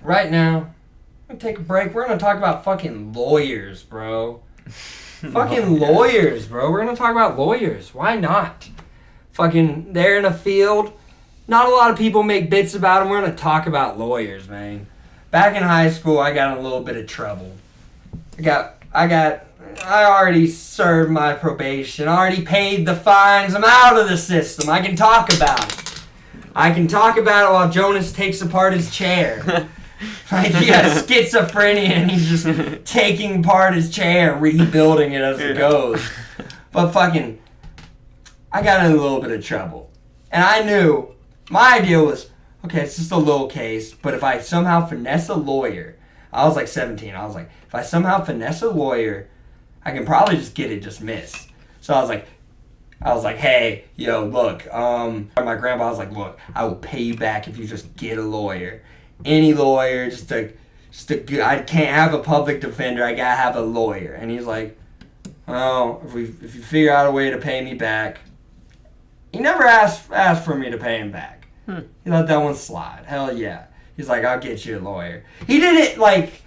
right now, I'm going to take a break. We're going to talk about fucking lawyers, bro. Fucking lawyers, bro. We're going to talk about lawyers. Why not? Fucking, they're in a field. Not a lot of people make bits about them. We're going to talk about lawyers, man. Back in high school, I got in a little bit of trouble. I already served my probation. I already paid the fines. I'm out of the system. I can talk about it. I can talk about it while Jonas takes apart his chair. Like, he has schizophrenia and he's just taking apart his chair, rebuilding it as it goes. But fucking, I got in a little bit of trouble. And I knew, my idea was, okay, it's just a little case, but if I somehow finesse a lawyer, I was like 17, I was like, if I somehow finesse a lawyer, I can probably just get it dismissed. So I was like, hey, yo, look, my grandpa was like, look, I will pay you back if you just get a lawyer. Any lawyer, I can't have a public defender, I gotta have a lawyer. And he's like, well, if you figure out a way to pay me back. He never asked for me to pay him back. He let that one slide. Hell yeah. He's like, I'll get you a lawyer. He didn't, like,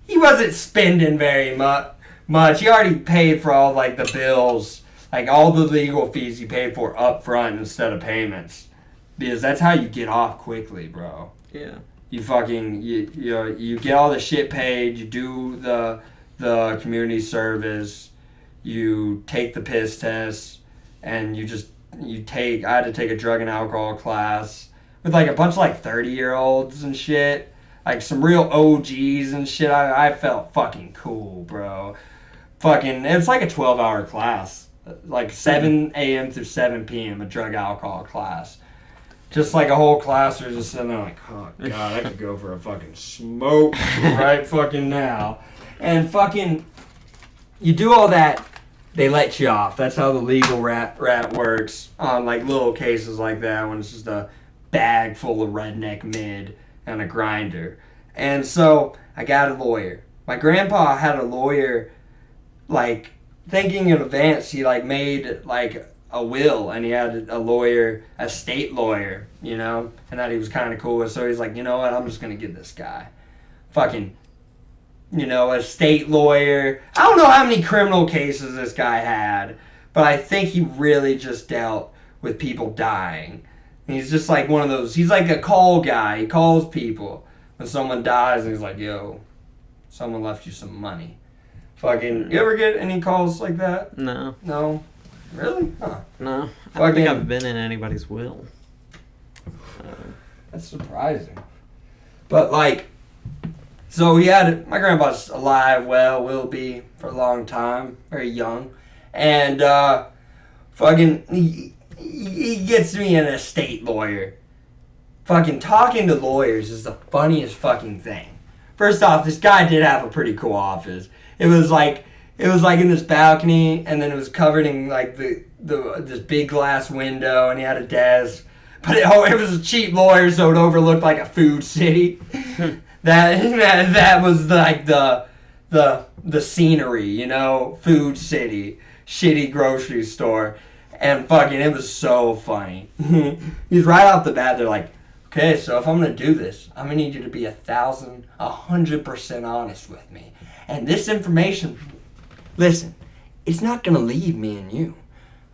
he wasn't spending very much. He already paid for all, like, the bills, like, all the legal fees he paid for up front instead of payments. Because that's how you get off quickly, bro. Yeah. You fucking, you get all the shit paid, you do the community service, you take the piss test, and I had to take a drug and alcohol class with, like, a bunch of, like, 30-year-olds and shit. Like, some real OGs and shit. I felt fucking cool, bro. Fucking, it's like a 12-hour class. Like, 7 a.m. through 7 p.m., a drug alcohol class. Just like a whole class, we're just sitting there like, oh, God, I could go for a fucking smoke right fucking now. And fucking, you do all that, they let you off. That's how the legal rat works on, like, little cases like that when it's just a bag full of redneck mid and a grinder. And so I got a lawyer. My grandpa had a lawyer, like, thinking in advance. He, like, made, like, a will, and he had a lawyer, a state lawyer, you know, and that he was kind of cool with. So he's like, you know what, I'm just going to get this guy. Fucking, you know, a state lawyer. I don't know how many criminal cases this guy had, but I think he really just dealt with people dying. And he's just like one of those, he's like a call guy. He calls people when someone dies, and he's like, yo, someone left you some money. Fucking, you ever get any calls like that? No. No? Really? Huh. No. I don't think I've been in anybody's will. That's surprising. But, like, so he had, my grandpa's alive, well, will be for a long time, very young. And, fucking, he gets me an estate lawyer. Fucking talking to lawyers is the funniest fucking thing. First off, this guy did have a pretty cool office. It was like in this balcony, and then it was covered in, like, this big glass window, and he had a desk. But it was a cheap lawyer, so it overlooked, like, a food city. that was, like, the scenery, you know? Food city. Shitty grocery store. And fucking, it was so funny. He's right off the bat, they're like, okay, so if I'm going to do this, I'm going to need you to be 100% honest with me. And this information, listen, it's not going to leave me and you.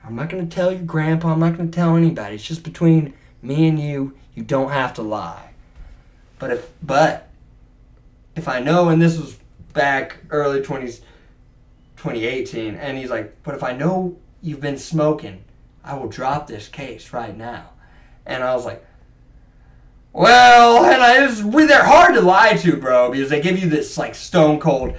I'm not going to tell your grandpa. I'm not going to tell anybody. It's just between me and you. You don't have to lie. But if I know, and this was back early 2018, and he's like, but if I know you've been smoking, I will drop this case right now. And I was like, well, and they're hard to lie to, bro, because they give you this, like, stone cold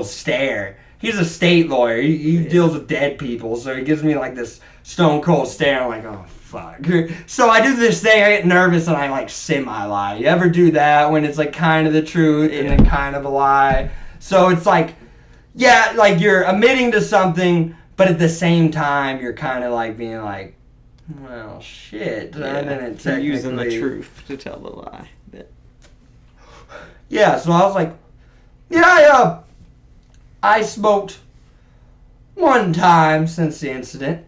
stare. He's a state lawyer. He deals with dead people, so he gives me, like, this stone cold stare. I'm like, oh, fuck. So I do this thing, I get nervous, and I, like, semi-lie. You ever do that when it's, like, kind of the truth and then kind of a lie? So it's like, yeah, like, you're admitting to something, but at the same time, you're kind of, like, being like, well, shit. Yeah, and then it's using the truth to tell the lie. Yeah, so I was like, yeah, I smoked one time since the incident.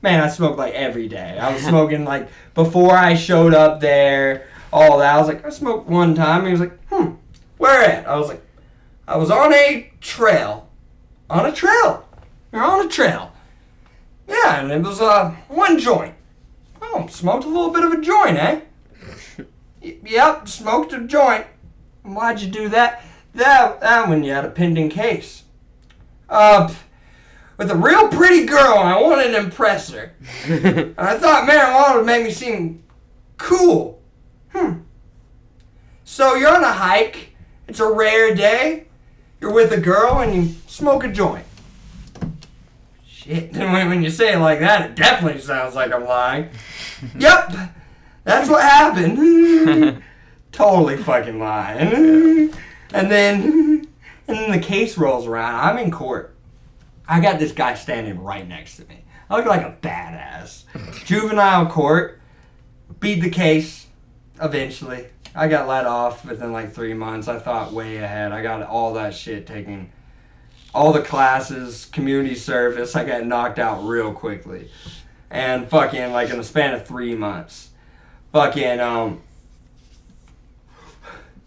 Man, I smoked, like, every day. I was smoking, like, before I showed up there. all that. I was like, I smoked one time. He was like, where at? I was like, I was on a trail. On a trail. You're on a trail. Yeah, and it was one joint. Oh, smoked a little bit of a joint, eh? Yep, smoked a joint. Why'd you do that? That when you had a pending case. With a real pretty girl, and I wanted to impress her. And I thought marijuana would make me seem cool. So you're on a hike. It's a rare day. You're with a girl and you smoke a joint. Shit, when you say it like that, it definitely sounds like I'm lying. Yep, that's what happened. Totally fucking lying. And then the case rolls around. I'm in court. I got this guy standing right next to me. I look like a badass. Juvenile court. Beat the case eventually. I got let off within like 3 months. I thought way ahead. I got all that shit taken. All the classes, community service. I got knocked out real quickly. And fucking like in the span of 3 months. Fucking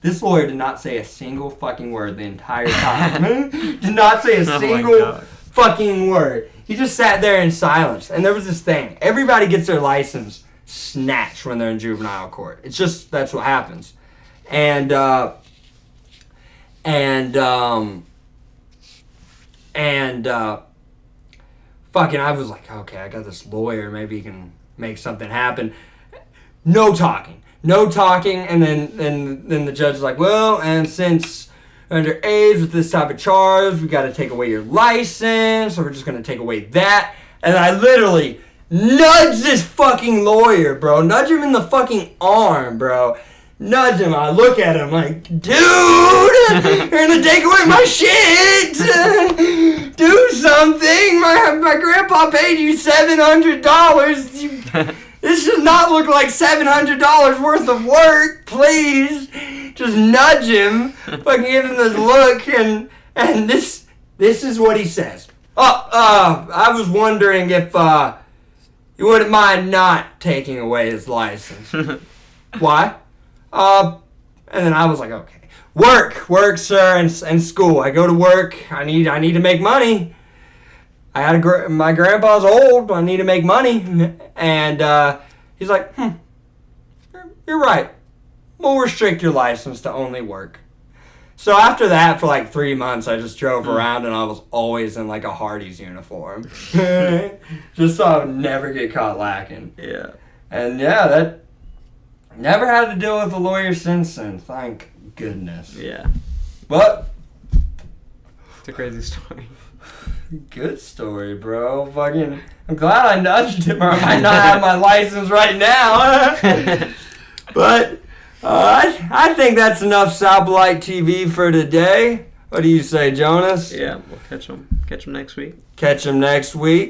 this lawyer did not say a single fucking word the entire time. Did not say a single fucking word. He just sat there in silence. And there was this thing. Everybody gets their license snatched when they're in juvenile court. It's just, that's what happens. And fucking I was like, okay, I got this lawyer. Maybe he can make something happen. No talking. And then the judge is like, well, and since underage with this type of charge, we got to take away your license, so we're just going to take away that. And I literally nudge this fucking lawyer, bro. Nudge him in the fucking arm, bro. Nudge him. I look at him like, dude, you're going to take away my shit. Do something. My grandpa paid you $700. This does not look like $700 worth of work. Please. Just nudge him. Fucking give him this look. And this is what he says. I was wondering if you wouldn't mind not taking away his license. Why? And then I was like, okay. Work, sir, and school. I go to work. I need to make money. I had my grandpa's old. I need to make money. And he's like, you're right. We'll restrict your license to only work. So after that, for like 3 months, I just drove around and I was always in like a Hardee's uniform. Just so I would never get caught lacking. Yeah. And yeah, that never had to deal with a lawyer since then. Thank goodness. Yeah. But it's a crazy story. Good story, bro. Fucking, I'm glad I nudged him, or I might not have my license right now. But I think that's enough SalpalliteTV for today. What do you say, Jonas? Yeah, we'll catch them next week. Catch them next week.